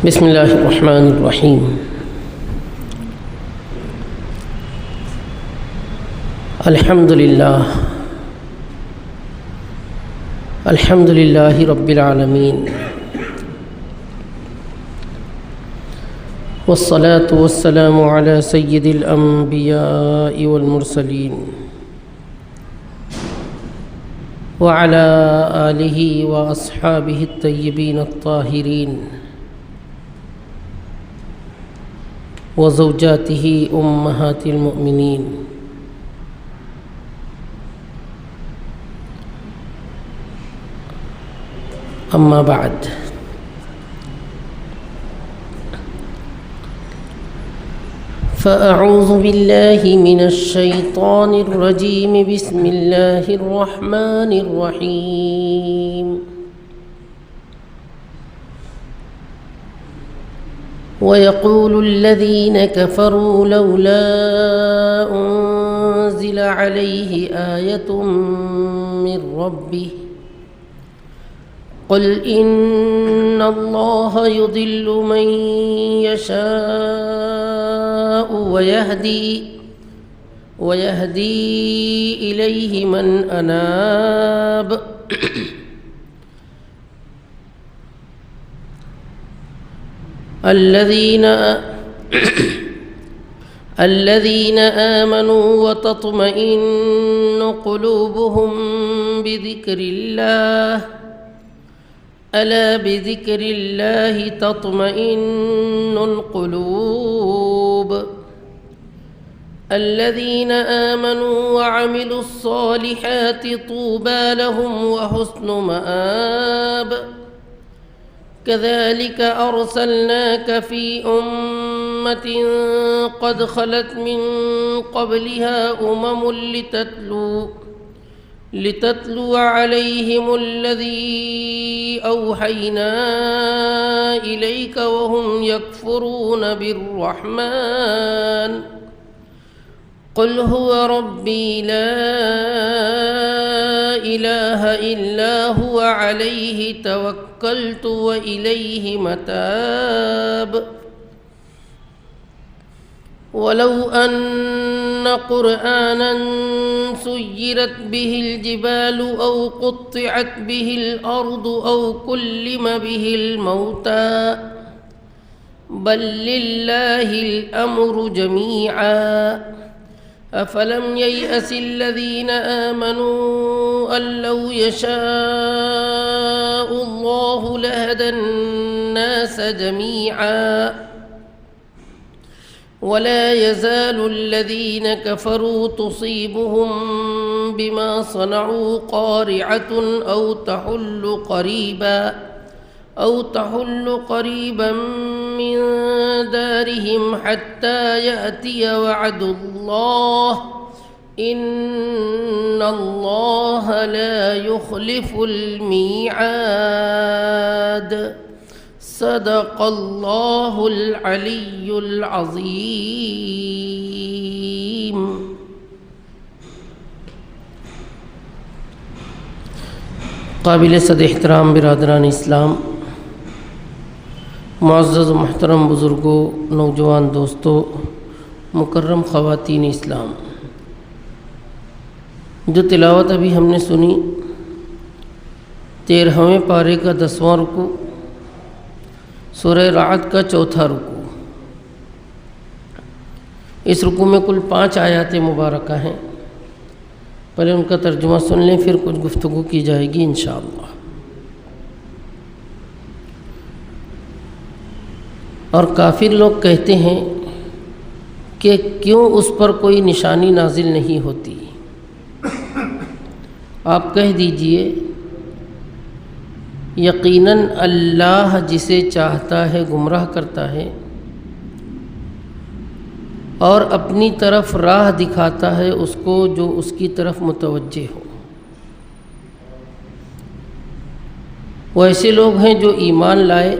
بسم اللہ الرحمن الرحیم۔ الحمد للہ رب العالمین، والصلاة والسلام علی سید الانبیاء والمرسلین وعلی آلہ واصحابہ الطیبین الطاہرین وزوجاتہ امہات المؤمنین۔ اما بعد، فاعوذ باللہ من الشیطان الرجیم، بسم اللہ الرحمن الرحیم۔ وَيَقُولُ الَّذِينَ كَفَرُوا لَوْلَا أُنزِلَ عَلَيْهِ آيَةٌ مِّن رَّبِّهِ قُلْ إِنَّ اللَّهَ يُضِلُّ مَن يَشَاءُ وَيَهْدِي إِلَيْهِ مَنْ أَنَابَ الذين آمنوا وتطمئن قلوبهم بذكر الله، ألا بذكر الله تطمئن القلوب، الذين آمنوا وعملوا الصالحات طوبى لهم وحسن مآب، كذلك أرسلناك في أمة قد خلت من قبلها لتتلو عليهم الذي أوحينا إليك وهم يكفرون بالرحمن، قل هو ربي لا إله إلا هو عليه توكلت وإليه متاب۔ ولو أن قرآنا سيرت به الجبال أو قطعت به الأرض أو كلم به الموتى بل لله الأمر جميعا، أفلم ييأس الذين آمنوا أن لو يشاء الله لهدى الناس جميعا، ولا يزال الذين كفروا تصيبهم بما صنعوا قارعة أو تحل قريبا من دارهم حتى يأتي وعد الله، إن الله لا يخلف الميعاد، صدق الله العلي العظيم۔ قابل صد احترام برادران اسلام، معزز و محترم بزرگوں، نوجوان دوستوں، مکرم خواتین اسلام، جو تلاوت ابھی ہم نے سنی 13ویں پارے کا 10واں رکوع، سورہ رعد کا 4تھا رکوع۔ اس رکوع میں کل 5 آیات مبارکہ ہیں۔ پہلے ان کا ترجمہ سن لیں، پھر کچھ گفتگو کی جائے گی انشاءاللہ۔ اور کافر لوگ کہتے ہیں کہ کیوں اس پر کوئی نشانی نازل نہیں ہوتی؟ آپ کہہ دیجئے یقیناً اللہ جسے چاہتا ہے گمراہ کرتا ہے اور اپنی طرف راہ دکھاتا ہے اس کو جو اس کی طرف متوجہ ہو۔ وہ ایسے لوگ ہیں جو ایمان لائے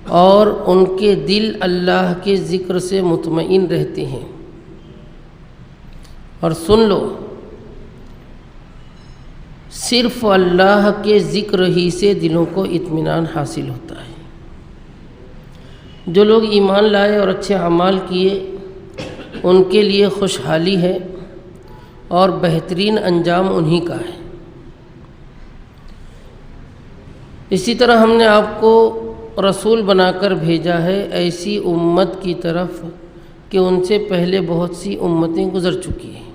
اور ان کے دل اللہ کے ذکر سے مطمئن رہتے ہیں۔ اور سن لو، صرف اللہ کے ذکر ہی سے دلوں کو اطمینان حاصل ہوتا ہے۔ جو لوگ ایمان لائے اور اچھے اعمال کیے ان کے لیے خوشحالی ہے اور بہترین انجام انہی کا ہے۔ اسی طرح ہم نے آپ کو رسول بنا کر بھیجا ہے ایسی امت کی طرف کہ ان سے پہلے بہت سی امتیں گزر چکی ہیں،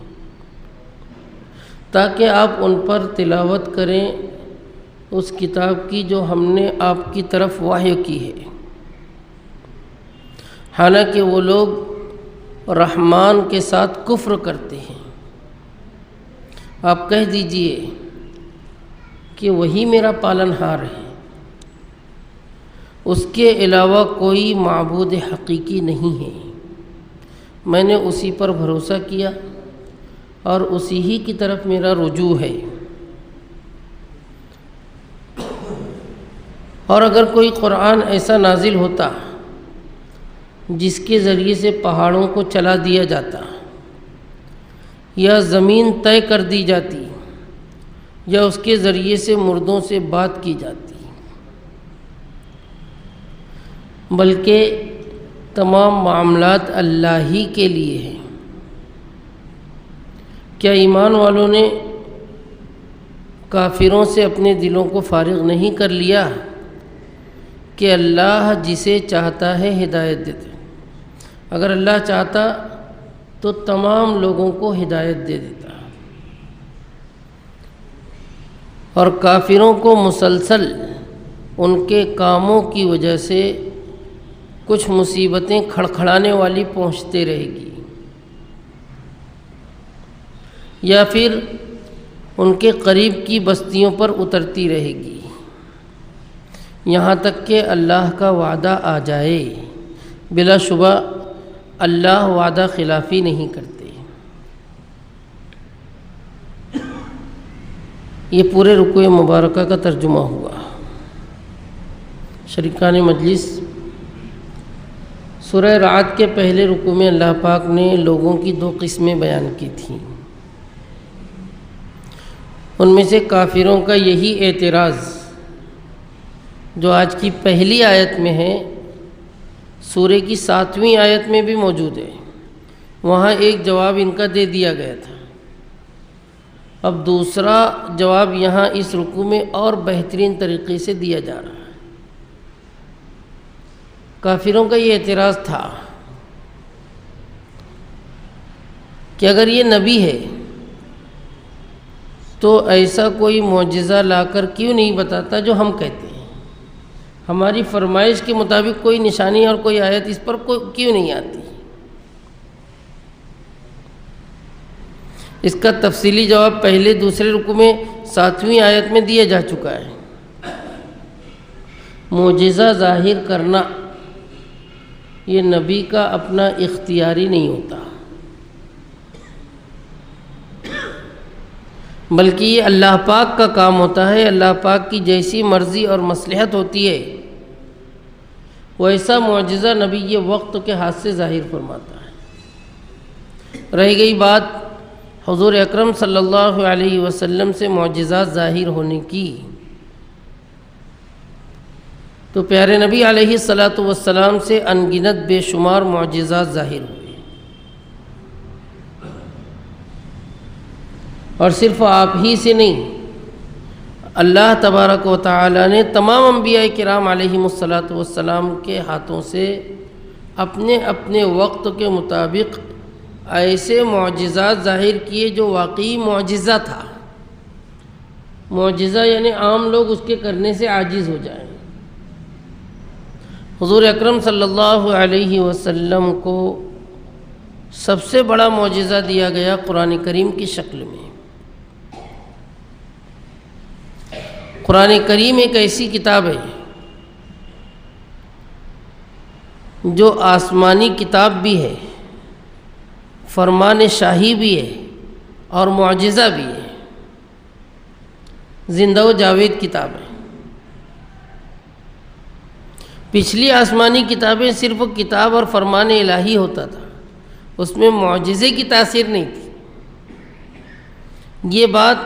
تاکہ آپ ان پر تلاوت کریں اس کتاب کی جو ہم نے آپ کی طرف وحی کی ہے، حالانکہ وہ لوگ رحمان کے ساتھ کفر کرتے ہیں۔ آپ کہہ دیجئے کہ وہی میرا پالنہار ہے، اس کے علاوہ کوئی معبود حقیقی نہیں ہے، میں نے اسی پر بھروسہ کیا اور اسی ہی کی طرف میرا رجوع ہے۔ اور اگر کوئی قرآن ایسا نازل ہوتا جس کے ذریعے سے پہاڑوں کو چلا دیا جاتا یا زمین طے کر دی جاتی یا اس کے ذریعے سے مردوں سے بات کی جاتی، بلکہ تمام معاملات اللہ ہی کے لیے ہیں، کیا ایمان والوں نے کافروں سے اپنے دلوں کو فارغ نہیں کر لیا کہ اللہ جسے چاہتا ہے ہدایت دیتا ہے؟ اگر اللہ چاہتا تو تمام لوگوں کو ہدایت دے دیتا، اور کافروں کو مسلسل ان کے کاموں کی وجہ سے کچھ مصیبتیں کھڑکھڑانے والی پہنچتے رہے گی، یا پھر ان کے قریب کی بستیوں پر اترتی رہے گی، یہاں تک کہ اللہ کا وعدہ آ جائے۔ بلا شبہ اللہ وعدہ خلافی نہیں کرتے۔ یہ پورے رکوع مبارکہ کا ترجمہ ہوا۔ شریکان مجلس، سورہ رعد کے پہلے رکوع میں اللہ پاک نے لوگوں کی دو قسمیں بیان کی تھیں۔ ان میں سے کافروں کا یہی اعتراض جو آج کی پہلی آیت میں ہے، سورہ کی 7ویں آیت میں بھی موجود ہے، وہاں ایک جواب ان کا دے دیا گیا تھا، اب دوسرا جواب یہاں اس رکوع میں اور بہترین طریقے سے دیا جا رہا ہے۔ کافروں کا یہ اعتراض تھا کہ اگر یہ نبی ہے تو ایسا کوئی معجزہ لا کر کیوں نہیں بتاتا جو ہم کہتے ہیں، ہماری فرمائش کے مطابق کوئی نشانی اور کوئی آیت اس پر کیوں نہیں آتی؟ اس کا تفصیلی جواب پہلے دوسرے رکوع میں 7ویں آیت میں دیا جا چکا ہے۔ معجزہ ظاہر کرنا یہ نبی کا اپنا اختیاری نہیں ہوتا، بلکہ یہ اللہ پاک کا کام ہوتا ہے۔ اللہ پاک کی جیسی مرضی اور مصلحت ہوتی ہے وہ ایسا معجزہ نبی یہ وقت کے ہاتھ سے ظاہر فرماتا ہے۔ رہ گئی بات حضور اکرم صلی اللہ علیہ وسلم سے معجزات ظاہر ہونے کی، تو پیارے نبی علیہ الصلاۃ سے انگنت بے شمار معجزات ظاہر ہوئے، اور صرف آپ ہی سے نہیں، اللہ تبارک و تعالی نے تمام انبیاء کرام علیہم الصلاۃ کے ہاتھوں سے اپنے اپنے وقت کے مطابق ایسے معجزات ظاہر کیے جو واقعی معجزہ تھا۔ معجزہ یعنی عام لوگ اس کے کرنے سے عاجز ہو جائیں۔ حضور اکرم صلی اللہ علیہ وسلم کو سب سے بڑا معجزہ دیا گیا قرآن کریم کی شکل میں۔ قرآن کریم ایک ایسی کتاب ہے جو آسمانی کتاب بھی ہے، فرمان شاہی بھی ہے اور معجزہ بھی ہے، زندہ و جاوید کتاب ہے۔ پچھلی آسمانی کتابیں صرف کتاب اور فرمان الہی ہوتا تھا، اس میں معجزے کی تاثیر نہیں تھی۔ یہ بات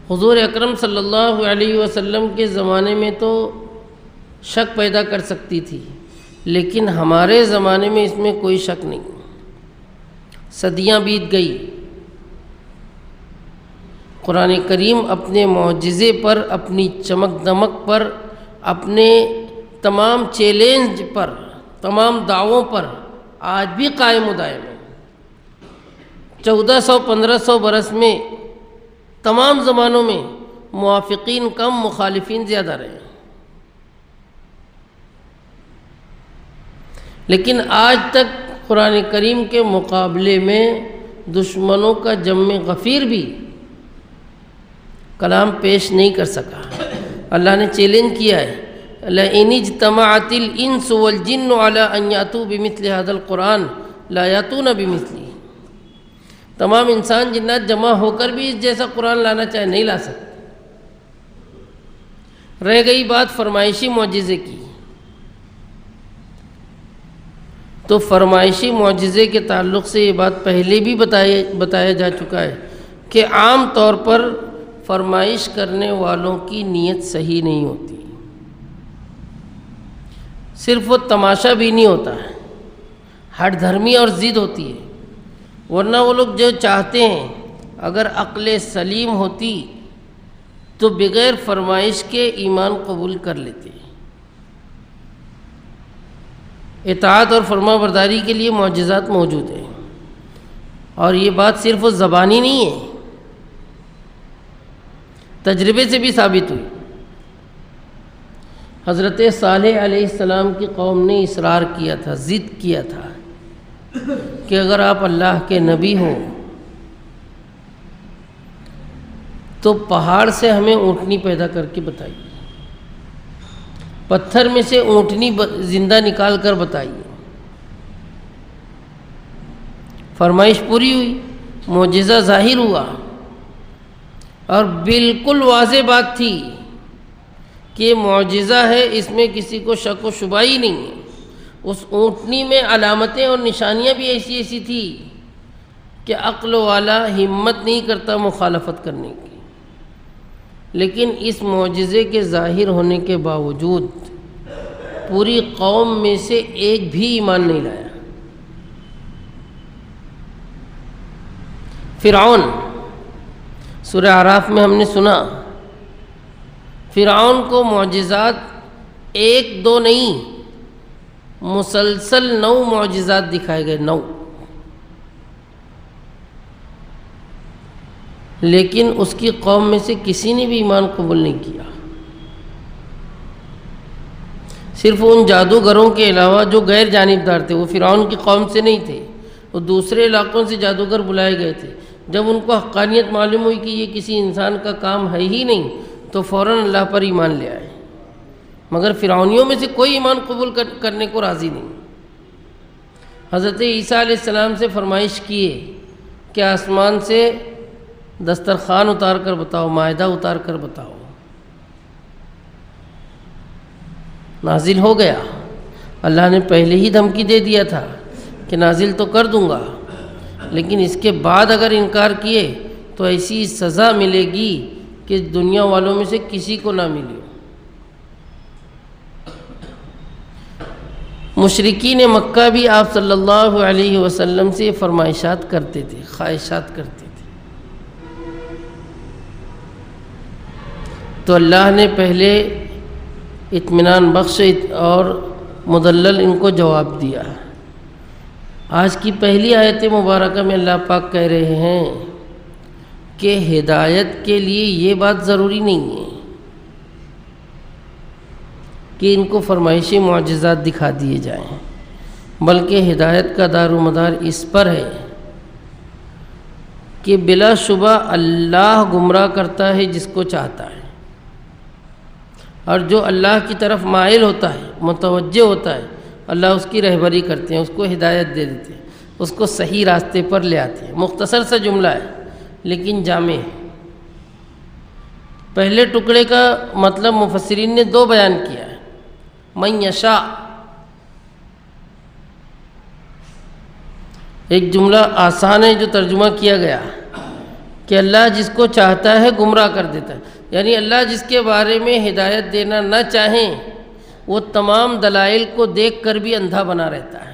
حضور اکرم صلی اللہ علیہ وسلم کے زمانے میں تو شک پیدا کر سکتی تھی، لیکن ہمارے زمانے میں اس میں کوئی شک نہیں۔ صدیاں بیت گئی، قرآن کریم اپنے معجزے پر، اپنی چمک دمک پر، اپنے تمام چیلنج پر، تمام دعووں پر آج بھی قائم و دائم ہے۔ 1400-1500 برس میں تمام زمانوں میں موافقین کم، مخالفین زیادہ رہے، لیکن آج تک قرآن کریم کے مقابلے میں دشمنوں کا جم غفیر بھی کلام پیش نہیں کر سکا۔ اللہ نے چیلنج کیا ہے، لَئِنِ اجْتَمَعَتِ الْإِنسُ وَالْجِنُّ عَلَىٰ أَن يَأْتُوا بِمِثْلِ هَذَا الْقُرْآنِ لَا يَأْتُونَ بِمِثْلِهِ۔ تمام انسان جنات جمع ہو کر بھی اس جیسا قرآن لانا چاہے نہیں لا سکتے۔ رہ گئی بات فرمائشی معجزے کی، تو فرمائشی معجزے کے تعلق سے یہ بات پہلے بھی بتایا جا چکا ہے کہ عام طور پر فرمائش کرنے والوں کی نیت صحیح نہیں ہوتی، صرف وہ تماشا بھی نہیں ہوتا ہے، ہٹ دھرمی اور ضد ہوتی ہے، ورنہ وہ لوگ جو چاہتے ہیں اگر عقل سلیم ہوتی تو بغیر فرمائش کے ایمان قبول کر لیتے۔ اطاعت اور فرما برداری کے لیے معجزات موجود ہیں، اور یہ بات صرف زبانی نہیں ہے، تجربے سے بھی ثابت ہوئی۔ حضرت صالح علیہ السلام کی قوم نے اصرار کیا تھا، ضد کیا تھا کہ اگر آپ اللہ کے نبی ہو تو پہاڑ سے ہمیں اونٹنی پیدا کر کے بتائیے، پتھر میں سے اونٹنی زندہ نکال کر بتائیے۔ فرمائش پوری ہوئی، معجزہ ظاہر ہوا، اور بالکل واضح بات تھی کہ معجزہ ہے، اس میں کسی کو شک و شبہ ہی نہیں ہے۔ اس اونٹنی میں علامتیں اور نشانیاں بھی ایسی ایسی تھی کہ عقل والا ہمت نہیں کرتا مخالفت کرنے کی، لیکن اس معجزے کے ظاہر ہونے کے باوجود پوری قوم میں سے ایک بھی ایمان نہیں لایا۔ فرعون، سورہ اعراف میں ہم نے سنا، فرعون کو معجزات ایک دو نہیں، مسلسل 9 معجزات دکھائے گئے، 9، لیکن اس کی قوم میں سے کسی نے بھی ایمان قبول نہیں کیا۔ صرف ان جادوگروں کے علاوہ جو غیر جانبدار تھے، وہ فرعون کی قوم سے نہیں تھے، وہ دوسرے علاقوں سے جادوگر بلائے گئے تھے۔ جب ان کو حقانیت معلوم ہوئی کہ یہ کسی انسان کا کام ہے ہی نہیں تو فوراً اللہ پر ایمان لے آئے، مگر فرعونیوں میں سے کوئی ایمان قبول کرنے کو راضی نہیں۔ حضرت عیسیٰ علیہ السلام سے فرمائش کیے کہ آسمان سے دسترخوان اتار کر بتاؤ، مائدہ اتار کر بتاؤ۔ نازل ہو گیا، اللہ نے پہلے ہی دھمکی دے دیا تھا کہ نازل تو کر دوں گا، لیکن اس کے بعد اگر انکار کیے تو ایسی سزا ملے گی کہ دنیا والوں میں سے کسی کو نہ ملی۔ مشرکین مکہ بھی آپ صلی اللہ علیہ وسلم سے فرمائشات کرتے تھے، خواہشات کرتے تھے، تو اللہ نے پہلے اطمینان بخش اور مدلل ان کو جواب دیا۔ آج کی پہلی آیت مبارکہ میں اللہ پاک کہہ رہے ہیں کہ ہدایت کے لیے یہ بات ضروری نہیں ہے کہ ان کو فرمائشی معجزات دکھا دیے جائیں، بلکہ ہدایت کا دار و مدار اس پر ہے کہ بلا شبہ اللہ گمراہ کرتا ہے جس کو چاہتا ہے، اور جو اللہ کی طرف مائل ہوتا ہے، متوجہ ہوتا ہے، اللہ اس کی رہبری کرتے ہیں، اس کو ہدایت دے دیتے ہیں، اس کو صحیح راستے پر لے آتے ہیں۔ مختصر سا جملہ ہے لیکن جامع ہے۔ پہلے ٹکڑے کا مطلب مفسرین نے 2 بیان کیا ہے۔ من یشاء، ایک جملہ آسان ہے جو ترجمہ کیا گیا کہ اللہ جس کو چاہتا ہے گمراہ کر دیتا ہے، یعنی اللہ جس کے بارے میں ہدایت دینا نہ چاہیں وہ تمام دلائل کو دیکھ کر بھی اندھا بنا رہتا ہے۔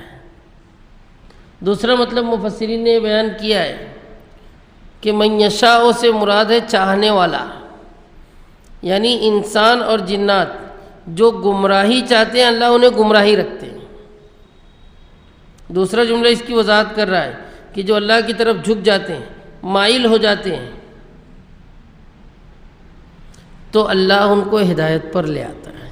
دوسرا مطلب مفسرین نے بیان کیا ہے کہ من یشاء سے مراد ہے چاہنے والا، یعنی انسان اور جنات جو گمراہی چاہتے ہیں اللہ انہیں گمراہی رکھتے ہیں۔ دوسرا جملہ اس کی وضاحت کر رہا ہے کہ جو اللہ کی طرف جھک جاتے ہیں، مائل ہو جاتے ہیں، تو اللہ ان کو ہدایت پر لے آتا ہے۔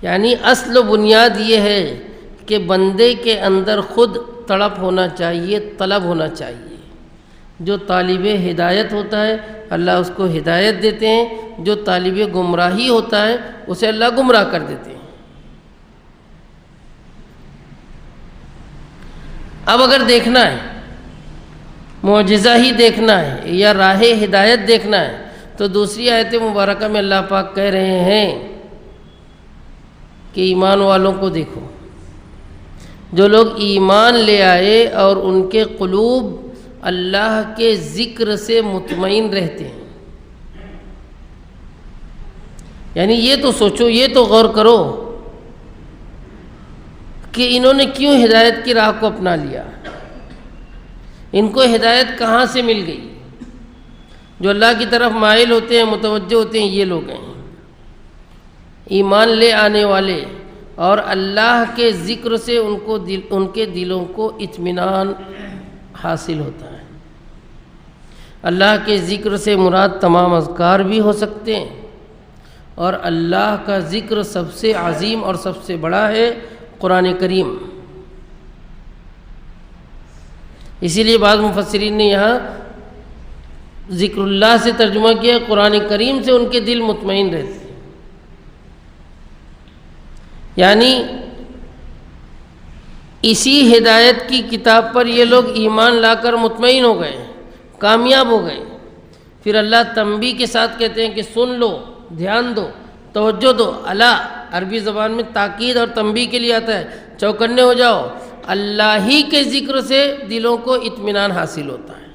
یعنی اصل و بنیاد یہ ہے کہ بندے کے اندر خود تڑپ ہونا چاہیے، طلب ہونا چاہیے۔ جو طالب ہدایت ہوتا ہے اللہ اس کو ہدایت دیتے ہیں، جو طالب گمراہی ہوتا ہے اسے اللہ گمراہ کر دیتے ہیں۔ اب اگر دیکھنا ہے، معجزہ ہی دیکھنا ہے یا راہ ہدایت دیکھنا ہے، تو دوسری آیت مبارکہ میں اللہ پاک کہہ رہے ہیں کہ ایمان والوں کو دیکھو، جو لوگ ایمان لے آئے اور ان کے قلوب اللہ کے ذکر سے مطمئن رہتے ہیں۔ یعنی یہ تو سوچو، یہ تو غور کرو کہ انہوں نے کیوں ہدایت کی راہ کو اپنا لیا، ان کو ہدایت کہاں سے مل گئی۔ جو اللہ کی طرف مائل ہوتے ہیں، متوجہ ہوتے ہیں، یہ لوگ ہیں ایمان لے آنے والے، اور اللہ کے ذکر سے ان کے دلوں کو اطمینان حاصل ہوتا ہے۔ اللہ کے ذکر سے مراد تمام اذکار بھی ہو سکتے ہیں، اور اللہ کا ذکر سب سے عظیم اور سب سے بڑا ہے قرآن کریم۔ اسی لیے بعض مفسرین نے یہاں ذکر اللہ سے ترجمہ کیا، قرآن کریم سے ان کے دل مطمئن رہتے ہیں۔ یعنی اسی ہدایت کی کتاب پر یہ لوگ ایمان لا کر مطمئن ہو گئے، کامیاب ہو گئے۔ پھر اللہ تنبیہ کے ساتھ کہتے ہیں کہ سن لو، دھیان دو، توجہ دو۔ اللہ عربی زبان میں تاکید اور تنبیہ کے لیے آتا ہے، چوکنے ہو جاؤ۔ اللہ ہی کے ذکر سے دلوں کو اطمینان حاصل ہوتا ہے۔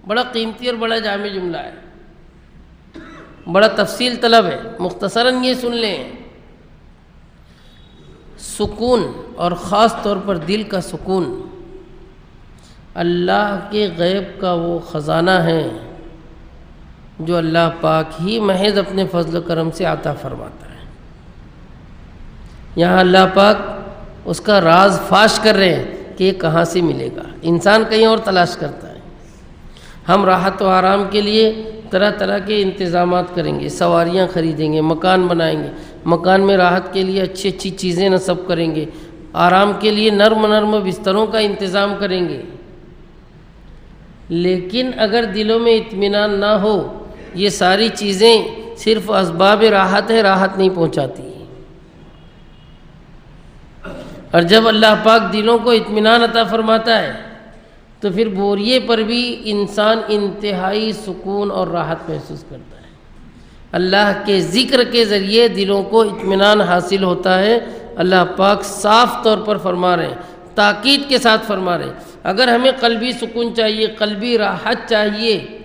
بڑا قیمتی اور بڑا جامع جملہ ہے، بڑا تفصیل طلب ہے۔ مختصراً یہ سن لیں، سکون اور خاص طور پر دل کا سکون اللہ کے غیب کا وہ خزانہ ہے جو اللہ پاک ہی محض اپنے فضل و کرم سے عطا فرماتا ہے۔ یہاں اللہ پاک اس کا راز فاش کر رہے ہیں کہ یہ کہاں سے ملے گا۔ انسان کہیں اور تلاش کرتا ہے۔ ہم راحت و آرام کے لیے طرح طرح کے انتظامات کریں گے، سواریاں خریدیں گے، مکان بنائیں گے، مکان میں راحت کے لیے اچھی اچھی چیزیں نصب کریں گے، آرام کے لیے نرم نرم بستروں کا انتظام کریں گے۔ لیکن اگر دلوں میں اطمینان نہ ہو، یہ ساری چیزیں صرف اسباب راحت ہے، راحت نہیں پہنچاتی۔ اور جب اللہ پاک دلوں کو اطمینان عطا فرماتا ہے تو پھر بوریے پر بھی انسان انتہائی سکون اور راحت محسوس کرتا ہے۔ اللہ کے ذکر کے ذریعے دلوں کو اطمینان حاصل ہوتا ہے۔ اللہ پاک صاف طور پر فرما رہے ہیں، تاکید کے ساتھ فرما رہے ہیں، اگر ہمیں قلبی سکون چاہیے، قلبی راحت چاہیے،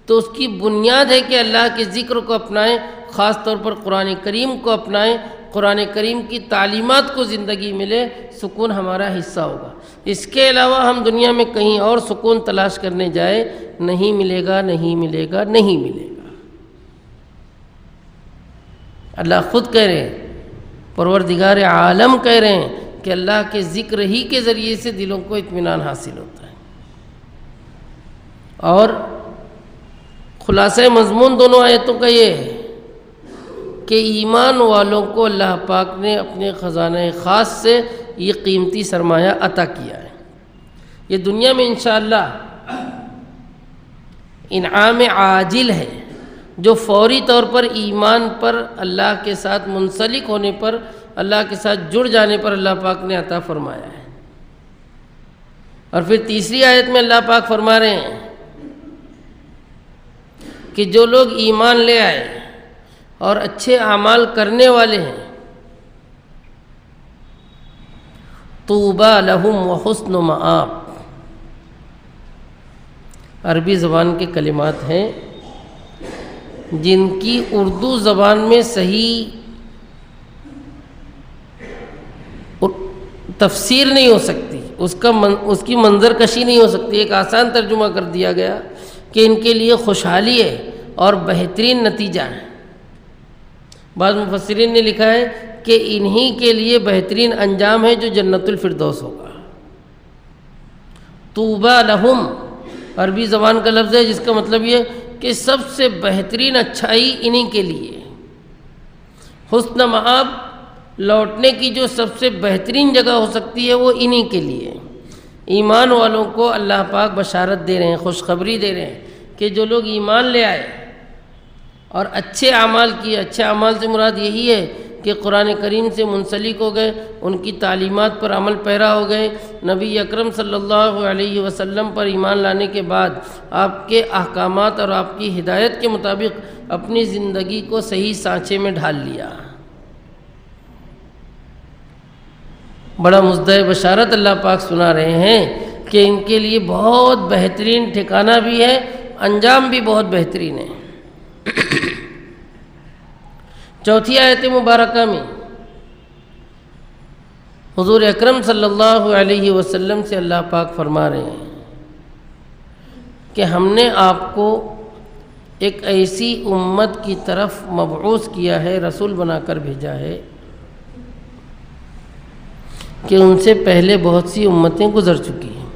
تو اس کی بنیاد ہے کہ اللہ کے ذکر کو اپنائیں، خاص طور پر قرآن کریم کو اپنائیں، قرآن کریم کی تعلیمات کو زندگی ملے، سکون ہمارا حصہ ہوگا۔ اس کے علاوہ ہم دنیا میں کہیں اور سکون تلاش کرنے جائے، نہیں ملے گا، نہیں ملے گا، نہیں ملے گا۔ اللہ خود کہہ رہے ہیں، پروردگار عالم کہہ رہے ہیں کہ اللہ کے ذکر ہی کے ذریعے سے دلوں کو اطمینان حاصل ہوتا ہے۔ اور خلاصہ مضمون دونوں آیتوں کا یہ ہے کہ ایمان والوں کو اللہ پاک نے اپنے خزانہ خاص سے یہ قیمتی سرمایہ عطا کیا ہے۔ یہ دنیا میں انشاءاللہ انعام عاجل ہے، جو فوری طور پر ایمان پر، اللہ کے ساتھ منسلک ہونے پر، اللہ کے ساتھ جڑ جانے پر اللہ پاک نے عطا فرمایا ہے۔ اور پھر تیسری آیت میں اللہ پاک فرما رہے ہیں کہ جو لوگ ایمان لے آئے اور اچھے اعمال کرنے والے ہیں، طوبی لہم وحسن مآب، عربی زبان کے کلمات ہیں جن کی اردو زبان میں صحیح تفسیر نہیں ہو سکتی، اس کی منظر کشی نہیں ہو سکتی۔ ایک آسان ترجمہ کر دیا گیا کہ ان کے لیے خوشحالی ہے اور بہترین نتیجہ ہے۔ بعض مفسرین نے لکھا ہے کہ انہی کے لیے بہترین انجام ہے جو جنت الفردوس ہوگا۔ طوبیٰ لہم عربی زبان کا لفظ ہے جس کا مطلب یہ کہ سب سے بہترین اچھائی انہی کے لیے، حسن مآب لوٹنے کی جو سب سے بہترین جگہ ہو سکتی ہے وہ انہی کے لیے۔ ایمان والوں کو اللہ پاک بشارت دے رہے ہیں، خوشخبری دے رہے ہیں کہ جو لوگ ایمان لے آئے اور اچھے اعمال کیے، اچھے اعمال سے مراد یہی ہے کہ قرآن کریم سے منسلک ہو گئے، ان کی تعلیمات پر عمل پیرا ہو گئے، نبی اکرم صلی اللہ علیہ وسلم پر ایمان لانے کے بعد آپ کے احکامات اور آپ کی ہدایت کے مطابق اپنی زندگی کو صحیح سانچے میں ڈھال لیا۔ بڑا مزدہ بشارت اللہ پاک سنا رہے ہیں کہ ان کے لیے بہت بہترین ٹھکانہ بھی ہے، انجام بھی بہت بہترین ہے۔ چوتھی آیت مبارکہ میں حضور اکرم صلی اللہ علیہ وسلم سے اللہ پاک فرما رہے ہیں کہ ہم نے آپ کو ایک ایسی امت کی طرف مبعوث کیا ہے، رسول بنا کر بھیجا ہے کہ ان سے پہلے بہت سی امتیں گزر چکی ہیں۔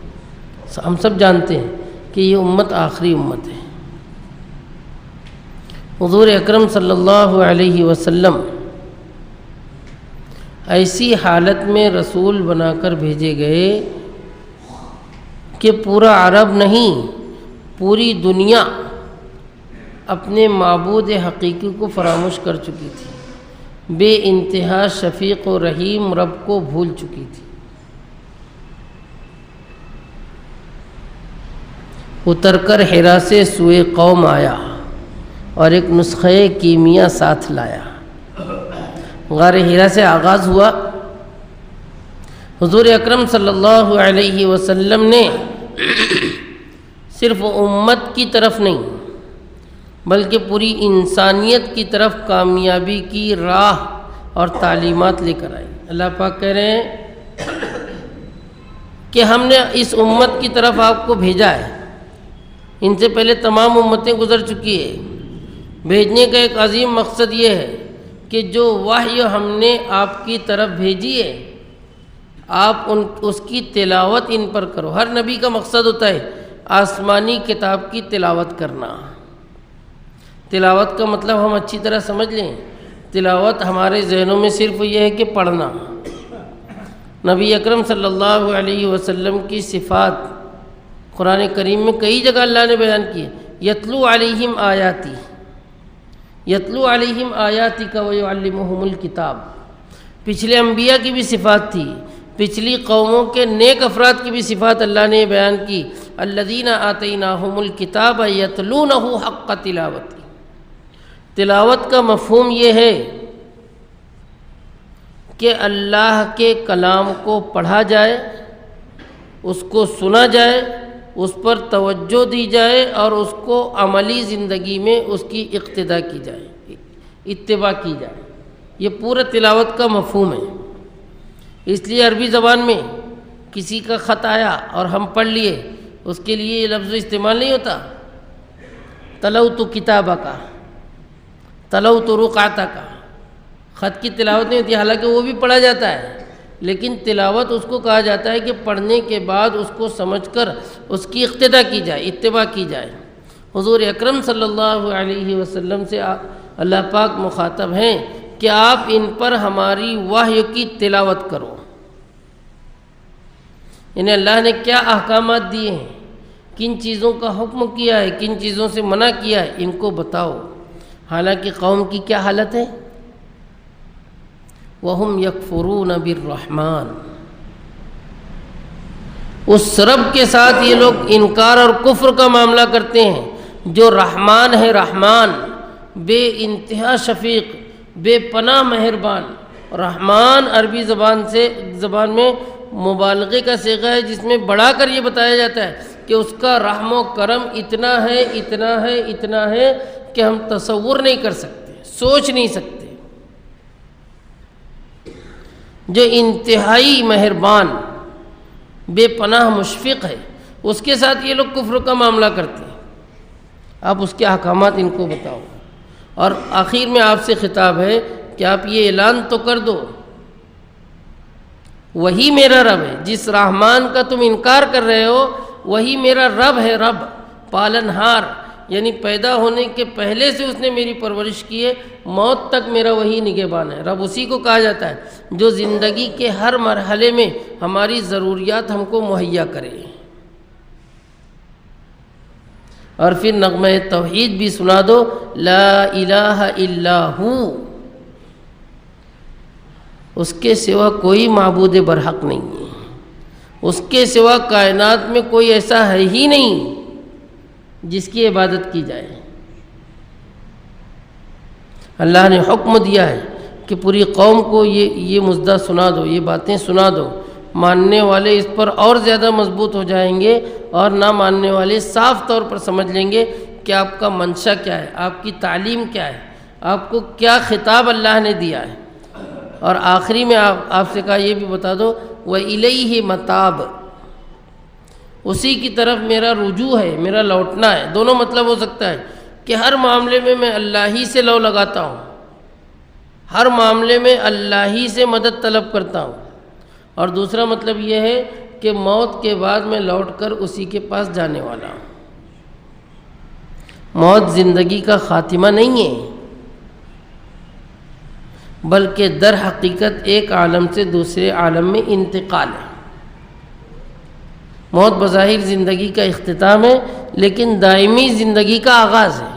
ہم سب جانتے ہیں کہ یہ امت آخری امت ہے۔ حضور اکرم صلی اللہ علیہ وسلم ایسی حالت میں رسول بنا کر بھیجے گئے کہ پورا عرب نہیں، پوری دنیا اپنے معبود حقیقی کو فراموش کر چکی تھی، بے انتہا شفیق و رحیم رب کو بھول چکی تھی۔ اتر کر حرا سے سوئے قوم آیا اور ایک نسخہ کیمیا ساتھ لایا۔ غار حرا سے آغاز ہوا۔ حضور اکرم صلی اللہ علیہ وسلم نے صرف امت کی طرف نہیں بلکہ پوری انسانیت کی طرف کامیابی کی راہ اور تعلیمات لے کر آئی۔ اللہ پاک کہہ رہے ہیں کہ ہم نے اس امت کی طرف آپ کو بھیجا ہے، ان سے پہلے تمام امتیں گزر چکی ہے۔ بھیجنے کا ایک عظیم مقصد یہ ہے کہ جو وحی ہم نے آپ کی طرف بھیجی ہے آپ اس کی تلاوت ان پر کرو۔ ہر نبی کا مقصد ہوتا ہے آسمانی کتاب کی تلاوت کرنا۔ تلاوت کا مطلب ہم اچھی طرح سمجھ لیں، تلاوت ہمارے ذہنوں میں صرف یہ ہے کہ پڑھنا۔ نبی اکرم صلی اللہ علیہ وسلم کی صفات قرآن کریم میں کئی جگہ اللہ نے بیان کی ہے۔ یتلو علیہم آیاتی، یتلو علیہم آیاتی کا ویعلمہم الکتاب۔ پچھلے انبیاء کی بھی صفات تھی، پچھلی قوموں کے نیک افراد کی بھی صفات اللہ نے بیان کی۔ الذین آتیناہم الکتاب یتلونہ حق تلاوتی۔ تلاوت کا مفہوم یہ ہے کہ اللہ کے کلام کو پڑھا جائے، اس کو سنا جائے، اس پر توجہ دی جائے اور اس کو عملی زندگی میں اس کی اقتداء کی جائے، اتباع کی جائے۔ یہ پورا تلاوت کا مفہوم ہے۔ اس لیے عربی زبان میں کسی کا خط آیا اور ہم پڑھ لیے، اس کے لیے یہ لفظ استعمال نہیں ہوتا تلوت کتابک، تلوت رقعتک۔ خط کی تلاوت نہیں ہوتی، حالانکہ وہ بھی پڑھا جاتا ہے، لیکن تلاوت اس کو کہا جاتا ہے کہ پڑھنے کے بعد اس کو سمجھ کر اس کی اقتداء کی جائے، اتباع کی جائے۔ حضور اکرم صلی اللہ علیہ وسلم سے اللہ پاک مخاطب ہیں کہ آپ ان پر ہماری وحی کی تلاوت کرو۔ انہیں اللہ نے کیا احکامات دیے ہیں، کن چیزوں کا حکم کیا ہے، کن چیزوں سے منع کیا ہے، ان کو بتاؤ۔ حالانکہ قوم کی کیا حالت ہے؟ وَهُمْ يَكْفُرُونَ بِالرَّحْمَنِ، اس رب کے ساتھ یہ لوگ انکار اور کفر کا معاملہ کرتے ہیں جو رحمان ہے، رحمان بے انتہا شفیق، بے پناہ مہربان۔ رحمان عربی زبان میں مبالغے کا صیغہ ہے جس میں بڑھا کر یہ بتایا جاتا ہے کہ اس کا رحم و کرم اتنا ہے، اتنا ہے، اتنا ہے کہ ہم تصور نہیں کر سکتے، سوچ نہیں سکتے۔ جو انتہائی مہربان بے پناہ مشفق ہے، اس کے ساتھ یہ لوگ کفر کا معاملہ کرتے ہیں، آپ اس کے احکامات ان کو بتاؤ۔ اور آخر میں آپ سے خطاب ہے کہ آپ یہ اعلان تو کر دو، وہی میرا رب ہے، جس رحمان کا تم انکار کر رہے ہو وہی میرا رب ہے، رب پالنہار، یعنی پیدا ہونے کے پہلے سے اس نے میری پرورش کی ہے، موت تک میرا وہی نگہبان ہے۔ رب اسی کو کہا جاتا ہے جو زندگی کے ہر مرحلے میں ہماری ضروریات ہم کو مہیا کرے۔ اور پھر نغمہ توحید بھی سنا دو، لا الہ الا ہو، اس کے سوا کوئی معبود برحق نہیں ہے، اس کے سوا کائنات میں کوئی ایسا ہے ہی نہیں جس کی عبادت کی جائے۔ اللہ نے حکم دیا ہے کہ پوری قوم کو یہ مژدہ سنا دو، یہ باتیں سنا دو، ماننے والے اس پر اور زیادہ مضبوط ہو جائیں گے، اور نہ ماننے والے صاف طور پر سمجھ لیں گے کہ آپ کا منشا کیا ہے، آپ کی تعلیم کیا ہے، آپ کو کیا خطاب اللہ نے دیا ہے۔ اور آخری میں آپ سے کہا یہ بھی بتا دو، وَإِلَيْهِ مَتَابٌ، اسی کی طرف میرا رجوع ہے، میرا لوٹنا ہے۔ دونوں مطلب ہو سکتا ہے کہ ہر معاملے میں میں اللہ ہی سے لو لگاتا ہوں، ہر معاملے میں اللہ ہی سے مدد طلب کرتا ہوں، اور دوسرا مطلب یہ ہے کہ موت کے بعد میں لوٹ کر اسی کے پاس جانے والا ہوں۔ موت زندگی کا خاتمہ نہیں ہے، بلکہ در حقیقت ایک عالم سے دوسرے عالم میں انتقال ہے۔ موت بظاہر زندگی کا اختتام ہے، لیکن دائمی زندگی کا آغاز ہے۔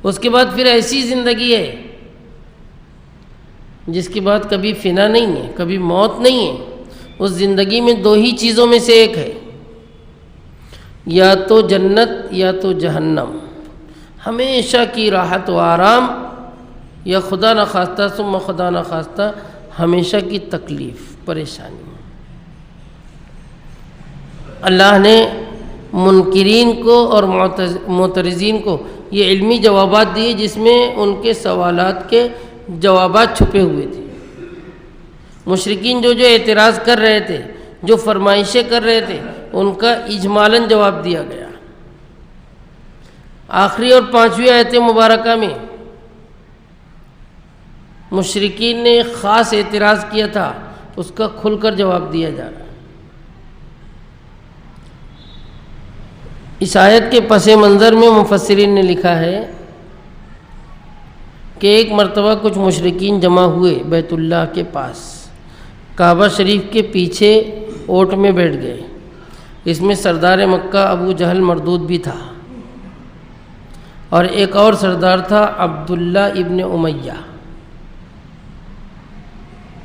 اس کے بعد پھر ایسی زندگی ہے جس کے بعد کبھی فنا نہیں ہے، کبھی موت نہیں ہے۔ اس زندگی میں دو ہی چیزوں میں سے ایک ہے، یا تو جنت یا تو جہنم، ہمیشہ کی راحت و آرام، یا خدا نخواستہ ثم خدا نخواستہ ہمیشہ کی تکلیف پریشانی۔ اللہ نے منکرین کو اور معترضین کو یہ علمی جوابات دیے جس میں ان کے سوالات کے جوابات چھپے ہوئے تھے۔ مشرکین جو اعتراض کر رہے تھے، جو فرمائشیں کر رہے تھے، ان کا اجمالاً جواب دیا گیا۔ آخری اور 5ویں آیت مبارکہ میں مشرکین نے ایک خاص اعتراض کیا تھا، اس کا کھل کر جواب دیا جا رہا ہے۔ اس آیت کے پس منظر میں مفسرین نے لکھا ہے کہ ایک مرتبہ کچھ مشرکین جمع ہوئے بیت اللہ کے پاس، کعبہ شریف کے پیچھے اوٹ میں بیٹھ گئے۔ اس میں سردار مکہ ابو جہل مردود بھی تھا، اور ایک اور سردار تھا عبداللہ ابن امیہ۔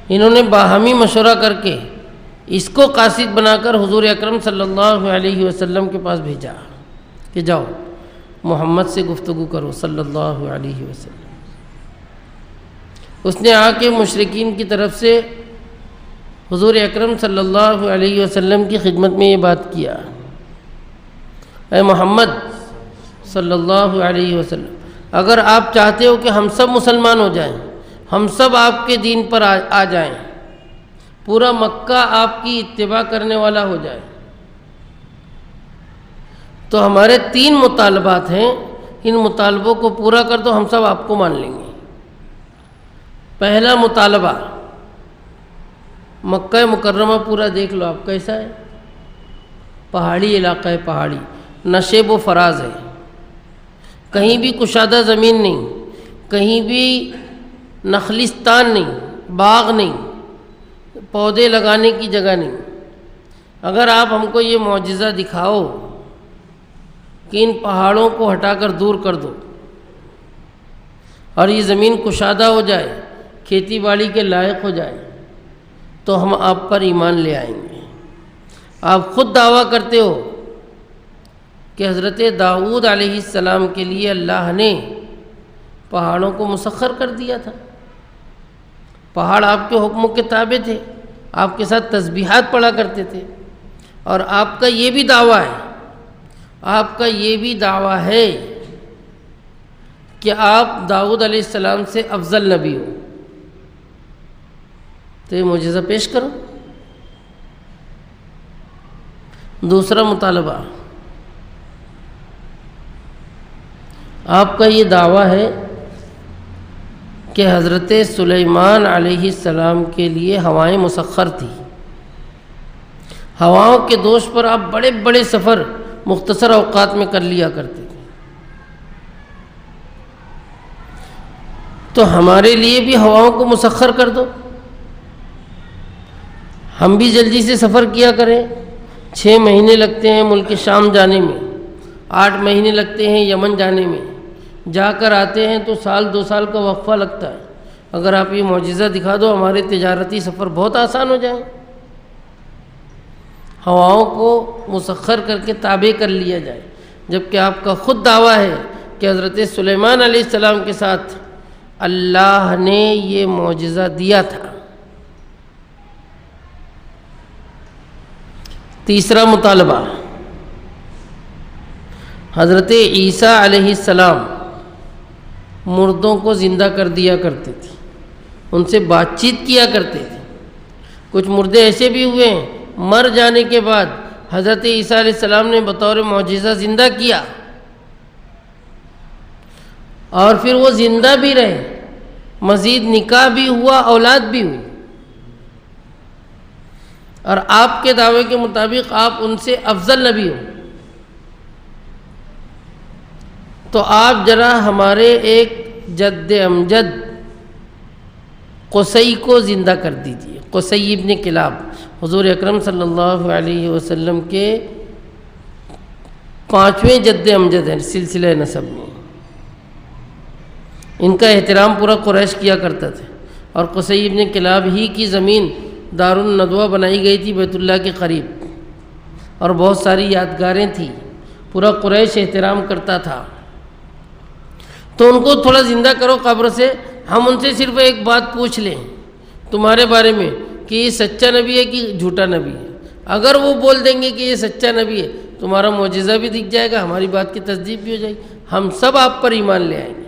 انہوں نے باہمی مشورہ کر کے اس کو قاصد بنا کر حضور اکرم صلی اللہ علیہ وسلم کے پاس بھیجا کہ جاؤ محمد سے گفتگو کرو صلی اللہ علیہ وسلم۔ اس نے آ کے مشرکین کی طرف سے حضور اکرم صلی اللہ علیہ وسلم کی خدمت میں یہ بات کیا، اے محمد صلی اللہ علیہ وسلم، اگر آپ چاہتے ہو کہ ہم سب مسلمان ہو جائیں، ہم سب آپ کے دین پر آ جائیں، پورا مکہ آپ کی اتباع کرنے والا ہو جائے، تو ہمارے 3 مطالبات ہیں، ان مطالبوں کو پورا کر دو، ہم سب آپ کو مان لیں گے۔ پہلا مطالبہ، مکہ مکرمہ پورا دیکھ لو آپ کیسا ہے، پہاڑی علاقہ ہے، پہاڑی نشیب و فراز ہے، کہیں بھی کشادہ زمین نہیں، کہیں بھی نخلستان نہیں، باغ نہیں، پودے لگانے کی جگہ نہیں۔ اگر آپ ہم کو یہ معجزہ دکھاؤ کہ ان پہاڑوں کو ہٹا کر دور کر دو اور یہ زمین کشادہ ہو جائے، کھیتی باڑی کے لائق ہو جائے، تو ہم آپ پر ایمان لے آئیں گے۔ آپ خود دعویٰ کرتے ہو کہ حضرت داؤد علیہ السلام کے لیے اللہ نے پہاڑوں کو مسخر کر دیا تھا، پہاڑ آپ کے حکموں کے تابع تھے، آپ کے ساتھ تسبیحات پڑھا کرتے تھے، اور آپ کا یہ بھی دعویٰ ہے، آپ کا یہ بھی دعویٰ ہے کہ آپ داؤد علیہ السلام سے افضل نبی ہو۔ تو یہ معجزہ پیش کرو۔ دوسرا مطالبہ، آپ کا یہ دعویٰ ہے کہ حضرت سلیمان علیہ السلام کے لیے ہوائیں مسخر تھی، ہواؤں کے دوش پر آپ بڑے بڑے سفر مختصر اوقات میں کر لیا کرتے تھے، تو ہمارے لیے بھی ہواؤں کو مسخر کر دو، ہم بھی جلدی سے سفر کیا کریں۔ 6 مہینے لگتے ہیں ملک شام جانے میں، 8 مہینے لگتے ہیں یمن جانے میں، جا کر آتے ہیں تو 2 سال کا وقفہ لگتا ہے۔ اگر آپ یہ معجزہ دکھا دو ہمارے تجارتی سفر بہت آسان ہو جائیں، ہواؤں کو مسخر کر کے تابع کر لیا جائے، جبکہ آپ کا خود دعویٰ ہے کہ حضرت سلیمان علیہ السلام کے ساتھ اللہ نے یہ معجزہ دیا تھا۔ تیسرا مطالبہ، حضرت عیسیٰ علیہ السلام مردوں کو زندہ کر دیا کرتے تھے، ان سے بات چیت کیا کرتے تھے۔ کچھ مردے ایسے بھی ہوئے ہیں مر جانے کے بعد حضرت عیسیٰ علیہ السلام نے بطور معجزہ زندہ کیا، اور پھر وہ زندہ بھی رہے، مزید نکاح بھی ہوا، اولاد بھی ہوئی، اور آپ کے دعوے کے مطابق آپ ان سے افضل نبی ہو۔ تو آپ ذرا ہمارے ایک جد امجد قصی کو زندہ کر دیجیے، قصی ابن کلاب، حضور اکرم صلی اللہ علیہ وسلم کے 5ویں جد امجد ہیں سلسلہ نسب میں۔ ان کا احترام پورا قریش کیا کرتا تھا، اور قصی ابن کلاب ہی کی زمین دار الندوہ بنائی گئی تھی بیت اللہ کے قریب، اور بہت ساری یادگاریں تھیں، پورا قریش احترام کرتا تھا۔ تو ان کو تھوڑا زندہ کرو قبر سے، ہم ان سے صرف ایک بات پوچھ لیں تمہارے بارے میں کہ یہ سچا نبی ہے کہ جھوٹا نبی ہے۔ اگر وہ بول دیں گے کہ یہ سچا نبی ہے، تمہارا معجزہ بھی دکھ جائے گا، ہماری بات کی تصدیق بھی ہو جائے گی، ہم سب آپ پر ایمان لے آئیں گے۔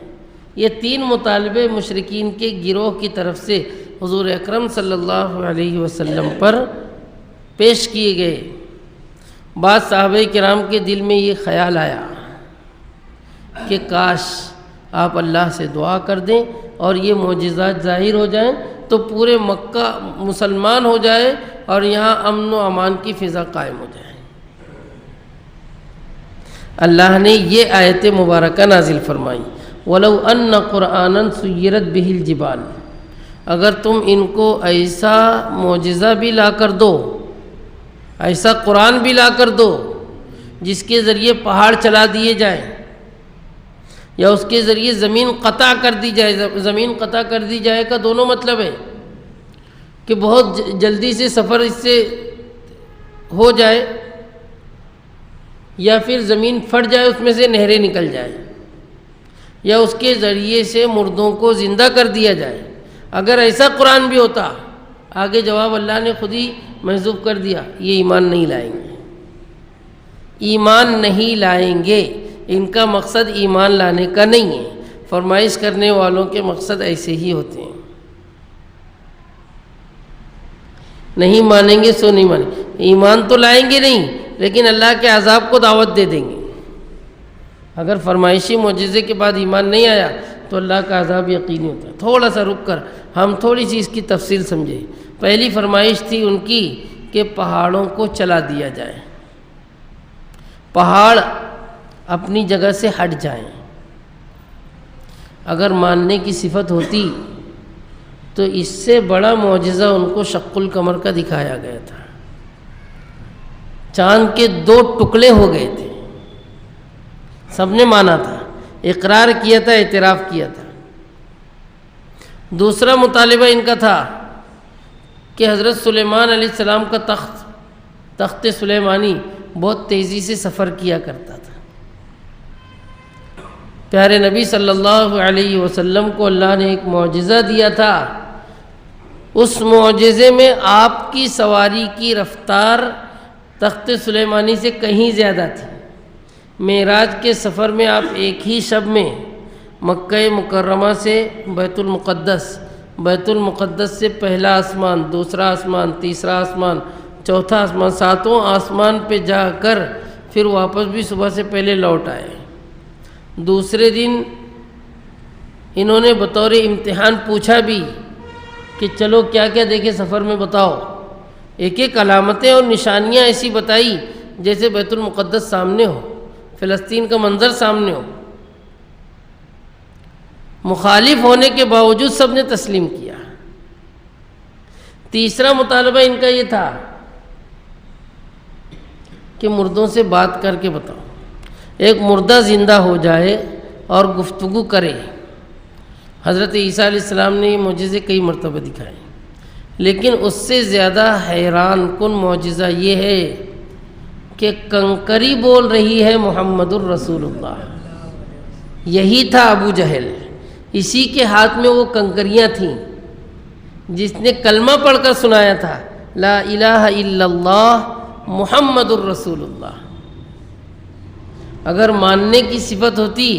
یہ 3 مطالبے مشرکین کے گروہ کی طرف سے حضور اکرم صلی اللہ علیہ وسلم پر پیش کیے گئے۔ بعض صحابہ کرام کے دل میں یہ خیال آیا کہ کاش آپ اللہ سے دعا کر دیں اور یہ معجزات ظاہر ہو جائیں تو پورے مکہ مسلمان ہو جائے اور یہاں امن و امان کی فضا قائم ہو جائے۔ اللہ نے یہ آیت مبارکہ نازل فرمائی، وَلَوْ أَنَّ قُرْآنًا سُيِّرَتْ بِهِ الْجِبَالُ، اگر تم ان کو ایسا معجزہ بھی لا کر دو، ایسا قرآن بھی لا کر دو جس کے ذریعے پہاڑ چلا دیے جائیں، یا اس کے ذریعے زمین قطع کر دی جائے۔ زمین قطع کر دی جائے کا دونوں مطلب ہے کہ بہت جلدی سے سفر اس سے ہو جائے، یا پھر زمین پھٹ جائے، اس میں سے نہریں نکل جائیں، یا اس کے ذریعے سے مردوں کو زندہ کر دیا جائے۔ اگر ایسا قرآن بھی ہوتا، آگے جواب اللہ نے خود ہی محذوف کر دیا، یہ ایمان نہیں لائیں گے، ایمان نہیں لائیں گے۔ ان کا مقصد ایمان لانے کا نہیں ہے، فرمائش کرنے والوں کے مقصد ایسے ہی ہوتے ہیں، نہیں مانیں گے سو نہیں مانیں گے، ایمان تو لائیں گے نہیں لیکن اللہ کے عذاب کو دعوت دے دیں گے۔ اگر فرمائشی معجزے کے بعد ایمان نہیں آیا تو اللہ کا عذاب یقینی ہوتا ہے۔ تھوڑا سا رک کر ہم تھوڑی سی اس کی تفصیل سمجھیں۔ پہلی فرمائش تھی ان کی کہ پہاڑوں کو چلا دیا جائے، پہاڑ اپنی جگہ سے ہٹ جائیں۔ اگر ماننے کی صفت ہوتی تو اس سے بڑا معجزہ ان کو شق القمر کا دکھایا گیا تھا، چاند کے 2 ٹکڑے ہو گئے تھے، سب نے مانا تھا، اقرار کیا تھا، اعتراف کیا تھا۔ دوسرا مطالبہ ان کا تھا کہ حضرت سلیمان علیہ السلام کا تخت سلیمانی بہت تیزی سے سفر کیا کرتا تھا۔ پیارے نبی صلی اللہ علیہ وسلم کو اللہ نے ایک معجزہ دیا تھا، اس معجزے میں آپ کی سواری کی رفتار تخت سلیمانی سے کہیں زیادہ تھی۔ معراج کے سفر میں آپ ایک ہی شب میں مکہ مکرمہ سے بیت المقدس بیت المقدس سے پہلا آسمان، دوسرا آسمان، تیسرا آسمان، چوتھا آسمان، ساتوں آسمان پہ جا کر پھر واپس بھی صبح سے پہلے لوٹ آئے۔ دوسرے دن انہوں نے بطور امتحان پوچھا بھی کہ چلو کیا کیا دیکھے سفر میں بتاؤ۔ ایک ایک علامتیں اور نشانیاں ایسی بتائی جیسے بیت المقدس سامنے ہو، فلسطین کا منظر سامنے ہو۔ مخالف ہونے کے باوجود سب نے تسلیم کیا۔ تیسرا مطالبہ ان کا یہ تھا کہ مردوں سے بات کر کے بتاؤ، ایک مردہ زندہ ہو جائے اور گفتگو کرے۔ حضرت عیسیٰ علیہ السلام نے یہ معجزے کئی مرتبہ دکھائے، لیکن اس سے زیادہ حیران کن معجزہ یہ ہے کہ کنکری بول رہی ہے محمد الرسول اللہ۔ یہی تھا ابو جہل، اسی کے ہاتھ میں وہ کنکریاں تھیں جس نے کلمہ پڑھ کر سنایا تھا، لا الہ الا اللہ محمد الرسول اللہ۔ اگر ماننے کی صفت ہوتی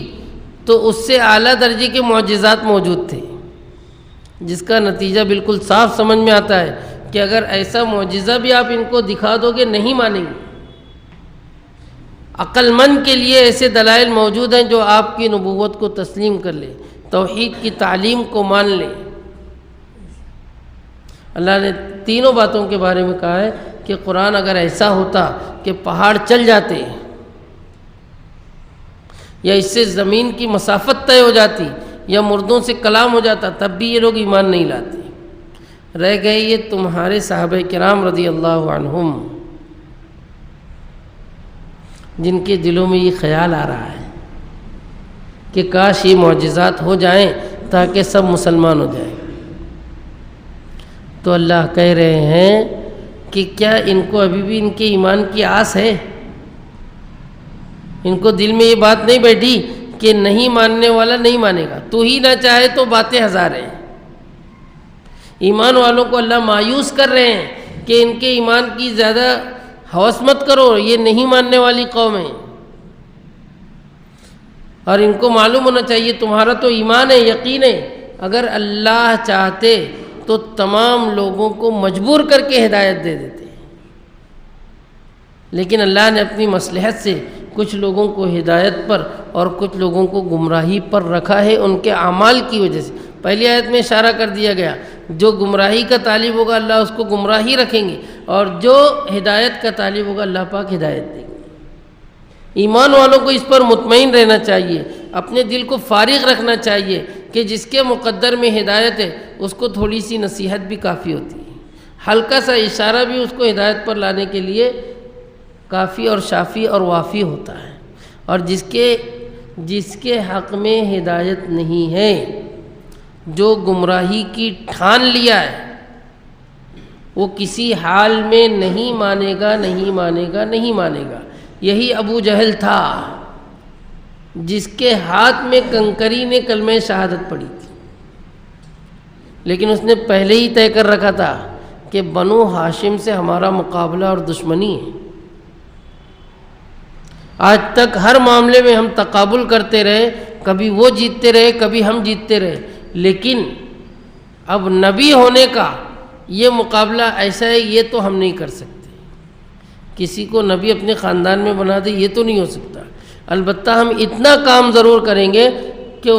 تو اس سے اعلیٰ درجے کے معجزات موجود تھے، جس کا نتیجہ بالکل صاف سمجھ میں آتا ہے کہ اگر ایسا معجزہ بھی آپ ان کو دکھا دو گے نہیں مانیں گے۔ عقل مند کے لیے ایسے دلائل موجود ہیں جو آپ کی نبوت کو تسلیم کر لے، توحید کی تعلیم کو مان لے۔ اللہ نے تینوں باتوں کے بارے میں کہا ہے کہ قرآن اگر ایسا ہوتا کہ پہاڑ چل جاتے یا اس سے زمین کی مسافت طے ہو جاتی یا مردوں سے کلام ہو جاتا تب بھی یہ لوگ ایمان نہیں لاتے۔ رہ گئے یہ تمہارے صحابہ کرام رضی اللہ عنہم، جن کے دلوں میں یہ خیال آ رہا ہے کہ کاش یہ معجزات ہو جائیں تاکہ سب مسلمان ہو جائیں۔ تو اللہ کہہ رہے ہیں کہ کیا ان کو ابھی بھی ان کے ایمان کی آس ہے؟ ان کو دل میں یہ بات نہیں بیٹھی کہ نہیں ماننے والا نہیں مانے گا، تو ہی نہ چاہے تو باتیں ہزار ہیں۔ ایمان والوں کو اللہ مایوس کر رہے ہیں کہ ان کے ایمان کی زیادہ ہوس مت کرو، یہ نہیں ماننے والی قوم ہے، اور ان کو معلوم ہونا چاہیے تمہارا تو ایمان ہے، یقین ہے۔ اگر اللہ چاہتے تو تمام لوگوں کو مجبور کر کے ہدایت دے دیتے، لیکن اللہ نے اپنی مصلحت سے کچھ لوگوں کو ہدایت پر اور کچھ لوگوں کو گمراہی پر رکھا ہے ان کے اعمال کی وجہ سے۔ پہلی آیت میں اشارہ کر دیا گیا، جو گمراہی کا طالب ہوگا اللہ اس کو گمراہی رکھیں گے، اور جو ہدایت کا طالب ہوگا اللہ پاک ہدایت دیں گے۔ ایمان والوں کو اس پر مطمئن رہنا چاہیے، اپنے دل کو فارغ رکھنا چاہیے کہ جس کے مقدر میں ہدایت ہے اس کو تھوڑی سی نصیحت بھی کافی ہوتی ہے، ہلکا سا اشارہ بھی اس کو ہدایت پر لانے کے لیے کافی اور شافی اور وافی ہوتا ہے۔ اور جس کے حق میں ہدایت نہیں ہے، جو گمراہی کی ٹھان لیا ہے، وہ کسی حال میں نہیں مانے گا، نہیں مانے گا، نہیں مانے گا۔ یہی ابو جہل تھا جس کے ہاتھ میں کنکری نے کلمہ شہادت پڑھی تھی، لیکن اس نے پہلے ہی طے کر رکھا تھا کہ بنو ہاشم سے ہمارا مقابلہ اور دشمنی ہے۔ آج تک ہر معاملے میں ہم تقابل کرتے رہے، کبھی وہ جیتتے رہے کبھی ہم جیتتے رہے، لیکن اب نبی ہونے کا یہ مقابلہ ایسا ہے یہ تو ہم نہیں کر سکتے۔ کسی کو نبی اپنے خاندان میں بنا دے یہ تو نہیں ہو سکتا، البتہ ہم اتنا کام ضرور کریں گے کہ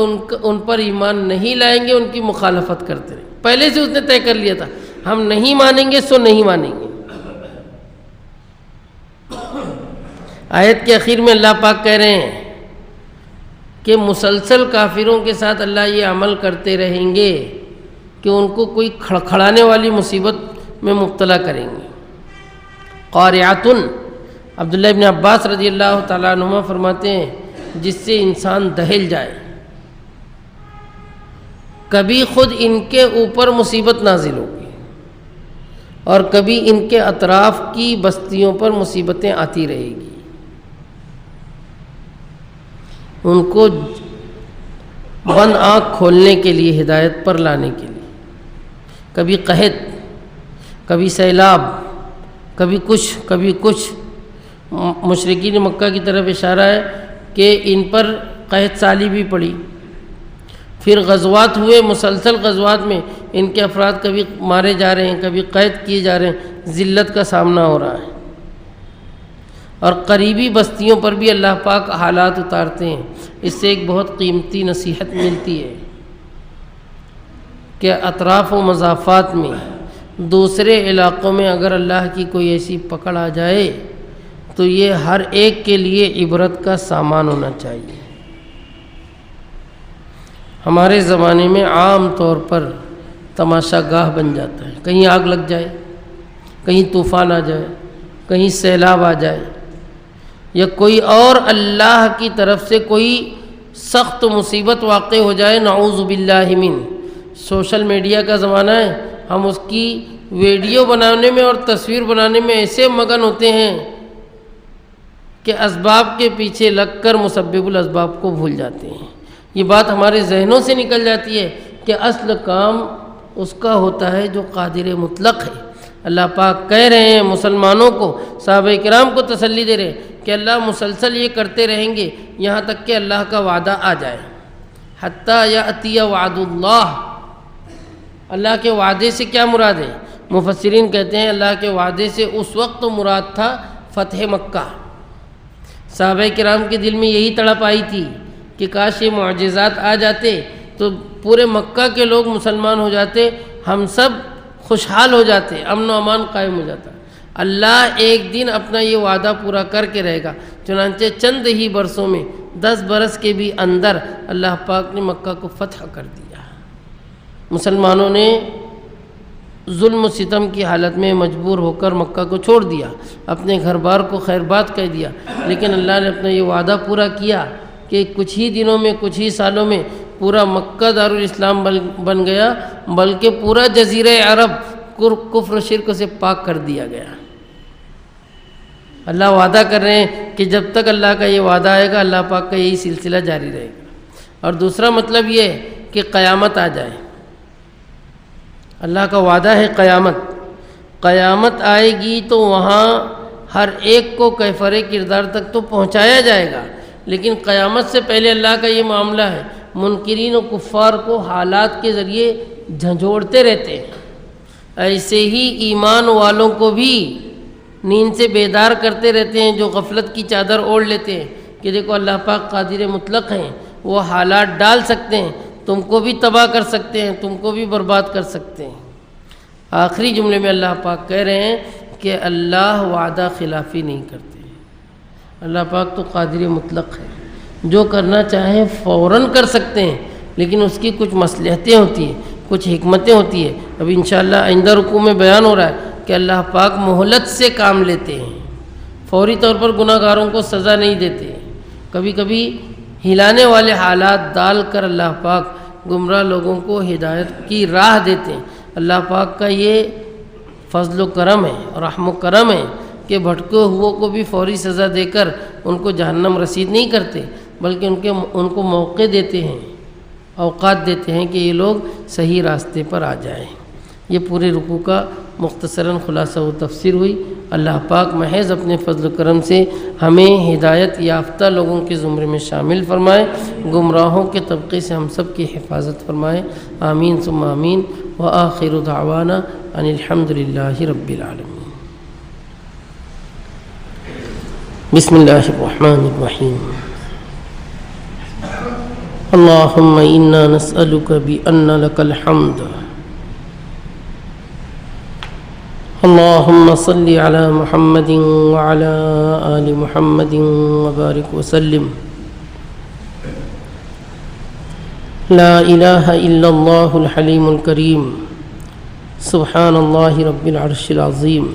ان پر ایمان نہیں لائیں گے، ان کی مخالفت کرتے رہیں۔ پہلے سے اس نے طے کر لیا تھا ہم نہیں مانیں گے سو نہیں مانیں گے۔ آیت کے اخیر میں اللہ پاک کہہ رہے ہیں کہ مسلسل کافروں کے ساتھ اللہ یہ عمل کرتے رہیں گے کہ ان کو کوئی کھڑکھڑانے والی مصیبت میں مبتلا کریں گے۔ قاریعۃن، عبداللہ ابن عباس رضی اللہ تعالیٰ عنہما فرماتے ہیں جس سے انسان دہل جائے۔ کبھی خود ان کے اوپر مصیبت نازل ہوگی اور کبھی ان کے اطراف کی بستیوں پر مصیبتیں آتی رہے گی، ان کو بند آنکھ کھولنے کے لیے، ہدایت پر لانے کے لیے۔ کبھی قحط، کبھی سیلاب، کبھی کچھ۔ مشرکین مکہ کی طرف اشارہ ہے کہ ان پر قحط سالی بھی پڑی، پھر غزوات ہوئے، مسلسل غزوات میں ان کے افراد کبھی مارے جا رہے ہیں، کبھی قید کیے جا رہے ہیں، ذلت کا سامنا ہو رہا ہے۔ اور قریبی بستیوں پر بھی اللہ پاک حالات اتارتے ہیں۔ اس سے ایک بہت قیمتی نصیحت ملتی ہے کہ اطراف و مضافات میں دوسرے علاقوں میں اگر اللہ کی کوئی ایسی پکڑ آ جائے تو یہ ہر ایک کے لیے عبرت کا سامان ہونا چاہیے۔ ہمارے زمانے میں عام طور پر تماشا گاہ بن جاتا ہے، کہیں آگ لگ جائے، کہیں طوفان آ جائے، کہیں سیلاب آ جائے، یا کوئی اور اللہ کی طرف سے کوئی سخت مصیبت واقع ہو جائے، نعوذ باللہ من۔ سوشل میڈیا کا زمانہ ہے، ہم اس کی ویڈیو بنانے میں اور تصویر بنانے میں ایسے مگن ہوتے ہیں کہ اسباب کے پیچھے لگ کر مسبب الاسباب کو بھول جاتے ہیں۔ یہ بات ہمارے ذہنوں سے نکل جاتی ہے کہ اصل کام اس کا ہوتا ہے جو قادر مطلق ہے۔ اللہ پاک کہہ رہے ہیں مسلمانوں کو، صحابہ کرام کو تسلی دے رہے ہیں کہ اللہ مسلسل یہ کرتے رہیں گے یہاں تک کہ اللہ کا وعدہ آ جائے، حتیٰ یأتی وعد اللہ۔ اللہ کے وعدے سے کیا مراد ہے؟ مفسرین کہتے ہیں اللہ کے وعدے سے اس وقت مراد تھا فتح مکہ۔ صحابہ کرام کے دل میں یہی تڑپ آئی تھی کہ کاش یہ معجزات آ جاتے تو پورے مکہ کے لوگ مسلمان ہو جاتے، ہم سب خوشحال ہو جاتے، امن و امان قائم ہو جاتا۔ اللہ ایک دن اپنا یہ وعدہ پورا کر کے رہے گا۔ چنانچہ چند ہی برسوں میں، 10 برس کے بھی اندر اللہ پاک نے مکہ کو فتح کر دیا۔ مسلمانوں نے ظلم و ستم کی حالت میں مجبور ہو کر مکہ کو چھوڑ دیا، اپنے گھر بار کو خیر بات کہہ دیا، لیکن اللہ نے اپنا یہ وعدہ پورا کیا کہ کچھ ہی دنوں میں، کچھ ہی سالوں میں پورا مکہ دارالاسلام بن گیا، بلکہ پورا جزیرہ عرب کفر و شرک سے پاک کر دیا گیا۔ اللہ وعدہ کر رہے ہیں کہ جب تک اللہ کا یہ وعدہ آئے گا اللہ پاک کا یہی سلسلہ جاری رہے گا۔ اور دوسرا مطلب یہ ہے کہ قیامت آ جائے۔ اللہ کا وعدہ ہے قیامت آئے گی تو وہاں ہر ایک کو کیفر کردار تک تو پہنچایا جائے گا، لیکن قیامت سے پہلے اللہ کا یہ معاملہ ہے منکرین و کفار کو حالات کے ذریعے جھنجھوڑتے رہتے ہیں۔ ایسے ہی ایمان والوں کو بھی نیند سے بیدار کرتے رہتے ہیں جو غفلت کی چادر اوڑھ لیتے ہیں کہ دیکھو اللہ پاک قادر مطلق ہیں، وہ حالات ڈال سکتے ہیں، تم کو بھی تباہ کر سکتے ہیں، تم کو بھی برباد کر سکتے ہیں۔ آخری جملے میں اللہ پاک کہہ رہے ہیں کہ اللہ وعدہ خلافی نہیں کرتے۔ اللہ پاک تو قادر مطلق ہے، جو کرنا چاہیں فوراً کر سکتے ہیں، لیکن اس کی کچھ مصلحتیں ہوتی ہیں، کچھ حکمتیں ہوتی ہیں۔ اب انشاءاللہ آئندہ رکوع میں بیان ہو رہا ہے کہ اللہ پاک مہلت سے کام لیتے ہیں، فوری طور پر گناہ گاروں کو سزا نہیں دیتے۔ کبھی کبھی ہلانے والے حالات ڈال کر اللہ پاک گمراہ لوگوں کو ہدایت کی راہ دیتے ہیں۔ اللہ پاک کا یہ فضل و کرم ہے، رحم و کرم ہے کہ بھٹکے ہوئے کو بھی فوری سزا دے کر ان کو جہنم رسید نہیں کرتے، بلکہ ان کو موقع دیتے ہیں، اوقات دیتے ہیں کہ یہ لوگ صحیح راستے پر آ جائیں۔ یہ پورے رکوع کا مختصراً خلاصہ و تفسیر ہوئی۔ اللہ پاک محض اپنے فضل و کرم سے ہمیں ہدایت یافتہ لوگوں کے زمرے میں شامل فرمائے، گمراہوں کے طبقے سے ہم سب کی حفاظت فرمائے۔ آمین ثم آمین۔ وآخر دعوانا ان الحمد للہ رب العالمین۔ بسم اللہ الرحمن الرحیم۔ اللہم انا نسألک بأن لک الحمد۔ اللہم صل علی محمد وعلی آل محمد وبارک وسلم۔ لا الہ الا اللہ الحلیم الکریم، سبحان اللہ رب العرش العظیم،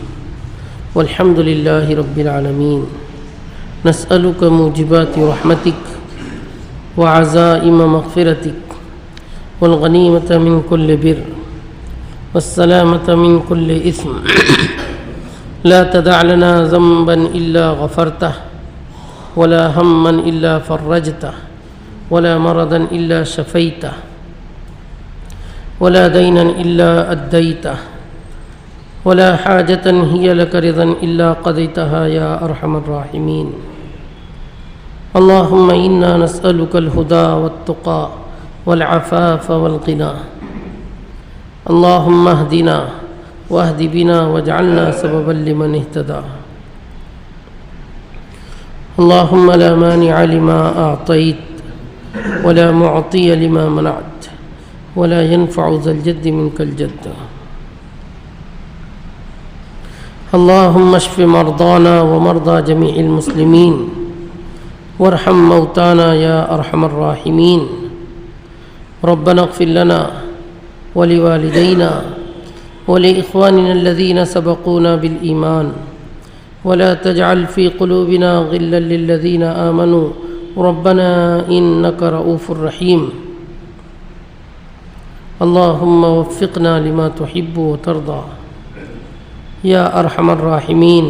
والحمد للہ رب العالمین۔ نسألک موجبات رحمتک وعزائم مغفرتک والغنیمة من كل بر والسلامة من كل إثم لا تدع لنا ذنبا إلا غفرته ولا هما إلا فرجته ولا مرضا إلا شفيته ولا دينا إلا أديته ولا حاجة هي لك رضا إلا قضيتها يا أرحم الراحمين۔ اللهم إنا نسألك الهدى والتقى والعفاف والغنى. اللهم اهدنا واهد بنا واجعلنا سببا لمن اهتدى. اللهم لا مانع لما أعطيت ولا معطي لما منعت ولا ينفع ذا الجد منك الجد. اللهم اشف مرضانا ومرضى جميع المسلمين وارحم موتانا يا أرحم الراحمين. ربنا اغفر لنا ولوالدينا ولإخواننا الذين سبقونا بالإيمان ولا تجعل في قلوبنا غلا للذين آمنوا ربنا إنك رؤوف رحيم. اللهم وفقنا لما تحب وترضى یا ارحم الراحمین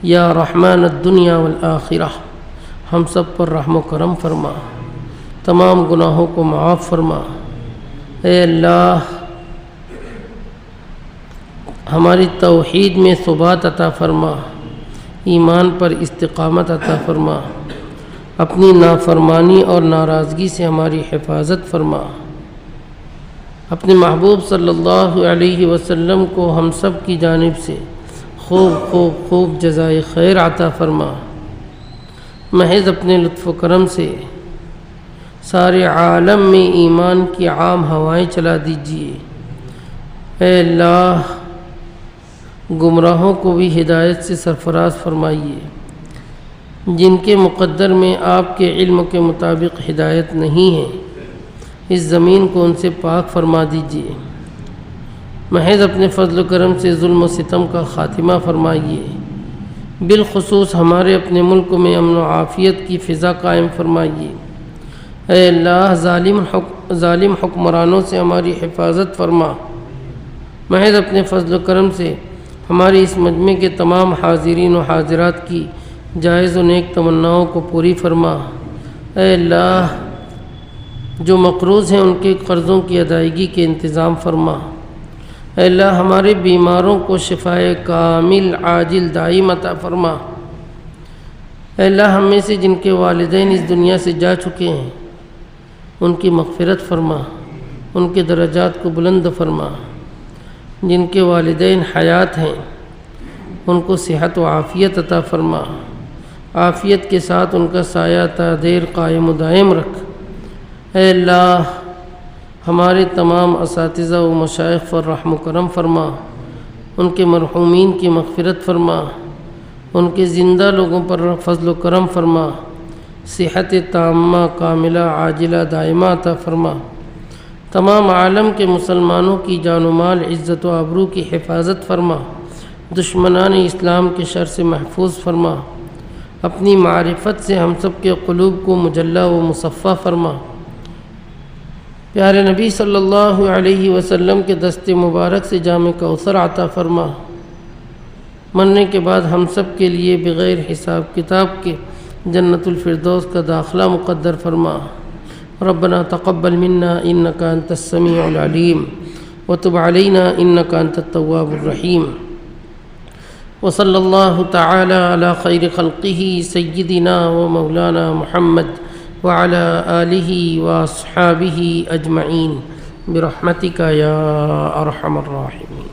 یا رحمان الدنیا والآخرہ. ہم سب پر رحم و کرم فرما، تمام گناہوں کو معاف فرما. اے اللہ ہماری توحید میں ثبات عطا فرما، ایمان پر استقامت عطا فرما، اپنی نافرمانی اور ناراضگی سے ہماری حفاظت فرما. اپنے محبوب صلی اللہ علیہ وسلم کو ہم سب کی جانب سے خوب خوب خوب جزائے خیر عطا فرما. محض اپنے لطف و کرم سے سارے عالم میں ایمان کی عام ہوائیں چلا دیجیے. اے اللہ گمراہوں کو بھی ہدایت سے سرفراز فرمائیے، جن کے مقدر میں آپ کے علم کے مطابق ہدایت نہیں ہے اس زمین کو ان سے پاک فرما دیجیے. محض اپنے فضل و کرم سے ظلم و ستم کا خاتمہ فرمائیے. بالخصوص ہمارے اپنے ملک میں امن و عافیت کی فضا قائم فرمائیے. اے اللہ ظالم حکمرانوں سے ہماری حفاظت فرما. محض اپنے فضل و کرم سے ہماری اس مجمع کے تمام حاضرین و حاضرات کی جائز و نیک تمناؤں کو پوری فرما. اے اللہ جو مقروض ہیں ان کے قرضوں کی ادائیگی کے انتظام فرما. اے اللہ ہمارے بیماروں کو شفائے کامل عاجل دائم عطا فرما. اے اللہ ہم میں سے جن کے والدین اس دنیا سے جا چکے ہیں ان کی مغفرت فرما، ان کے درجات کو بلند فرما. جن کے والدین حیات ہیں ان کو صحت و عافیت عطا فرما. عافیت کے ساتھ ان کا سایہ تا دیر قائم و دائم رکھ. اے اللہ ہمارے تمام اساتذہ و مشائخ پر رحم و کرم فرما، ان کے مرحومین کی مغفرت فرما، ان کے زندہ لوگوں پر فضل و کرم فرما، صحت تامہ کاملہ عاجلہ دائمہ عطا فرما. تمام عالم کے مسلمانوں کی جان و مال عزت و آبرو کی حفاظت فرما. دشمنان اسلام کے شر سے محفوظ فرما. اپنی معرفت سے ہم سب کے قلوب کو مجلہ و مصفہ فرما. پیارے نبی صلی اللہ علیہ وسلم کے دست مبارک سے جام کوثر عطا فرما. مرنے کے بعد ہم سب کے لیے بغیر حساب کتاب کے جنت الفردوس کا داخلہ مقدر فرما. ربنا تقبل منا انك انت السميع العليم وتب علينا انك انت التواب الرحيم. وصلى الله تعالى على خير خلقه سيدنا ومولانا محمد وعلى آله وأصحابه أجمعين برحمتك يا أرحم الراحمين.